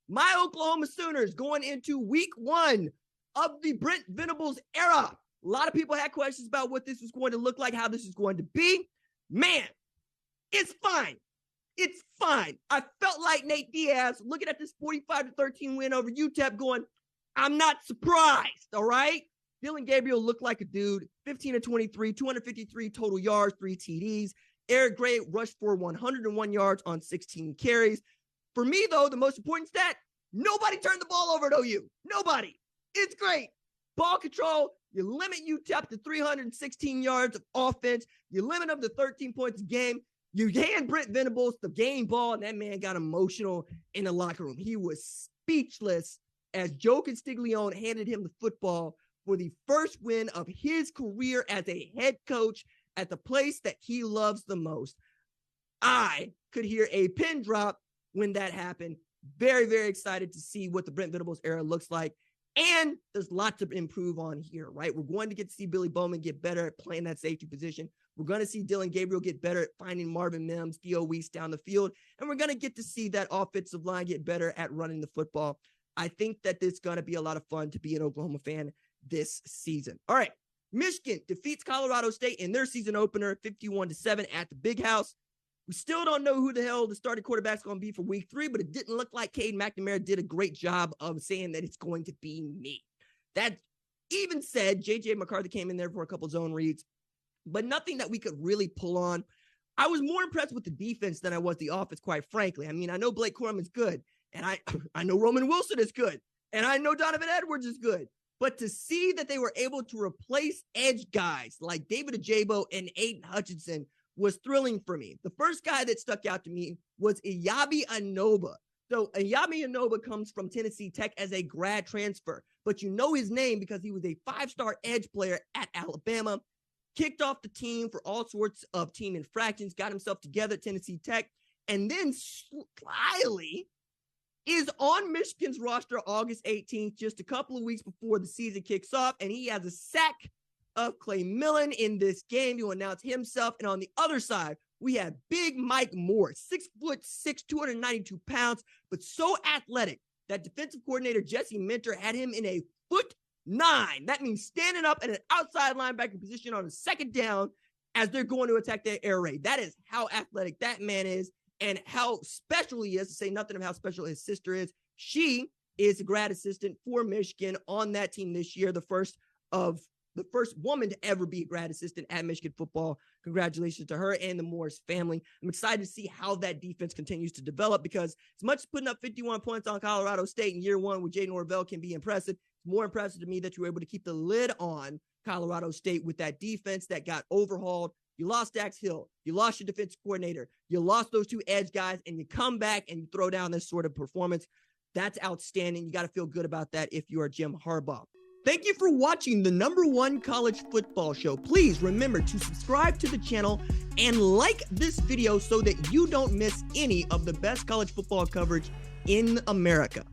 My Oklahoma Sooners going into week 1 of the Brent Venables era. A lot of people had questions about what this was going to look like, how this is going to be. Man, it's fine. It's fine. I felt like Nate Diaz looking at this 45-13 win over UTEP going, I'm not surprised, all right? Dillon Gabriel looked like a dude, 15-23, 253 total yards, 3 TDs. Eric Gray rushed for 101 yards on 16 carries. For me, though, the most important stat, nobody turned the ball over at OU. Nobody. It's great. Ball control, you limit UTEP to 316 yards of offense. You limit them to 13 points a game. You hand Brent Venables the game ball, and that man got emotional in the locker room. He was speechless as Joe Castiglione handed him the football for the first win of his career as a head coach at the place that he loves the most. I could hear a pin drop when that happened. Very, very excited to see what the Brent Venables era looks like. And there's lots to improve on here, right? We're going to get to see Billy Bowman get better at playing that safety position. We're going to see Dillon Gabriel get better at finding Marvin Mims, Theo Weiss down the field. And we're going to get to see that offensive line get better at running the football. I think that it's going to be a lot of fun to be an Oklahoma fan this season. All right. Michigan defeats Colorado State in their season opener 51-7 at the Big House. We still don't know who the hell the starting quarterback's going to be for week 3, but it didn't look like Cade McNamara did a great job of saying that it's going to be me. That even said, J.J. McCarthy came in there for a couple zone reads, but nothing that we could really pull on. I was more impressed with the defense than I was the offense, quite frankly. I mean, I know Blake Corum is good, and I know Roman Wilson is good, and I know Donovan Edwards is good. But to see that they were able to replace edge guys like David Ajabo and Aiden Hutchinson was thrilling for me. The first guy that stuck out to me was Iyabi Anoba. So Iyabi Anoba comes from Tennessee Tech as a grad transfer, but you know his name because he was a 5-star edge player at Alabama, kicked off the team for all sorts of team infractions, got himself together at Tennessee Tech, and then slyly is on Michigan's roster August 18th, just a couple of weeks before the season kicks off, and he has a sack of Clay Millen in this game to announce himself. And on the other side, we have big Mike Moore, 6'6", 292 pounds, but so athletic that defensive coordinator Jesse Minter had him in a 4'9". That means standing up at an outside linebacker position on a second down as they're going to attack their air raid. That is how athletic that man is and how special he is, to say nothing of how special his sister is. She is a grad assistant for Michigan on that team this year, the first woman to ever be a grad assistant at Michigan football. Congratulations to her and the Morris family. I'm excited to see how that defense continues to develop, because as much as putting up 51 points on Colorado State in year 1 with Jay Norvell can be impressive, it's more impressive to me that you were able to keep the lid on Colorado State with that defense that got overhauled. You lost Dax Hill. You lost your defensive coordinator. You lost those 2 edge guys, and you come back and you throw down this sort of performance. That's outstanding. You got to feel good about that if you are Jim Harbaugh. Thank you for watching the #1 college football show. Please remember to subscribe to the channel and like this video so that you don't miss any of the best college football coverage in America.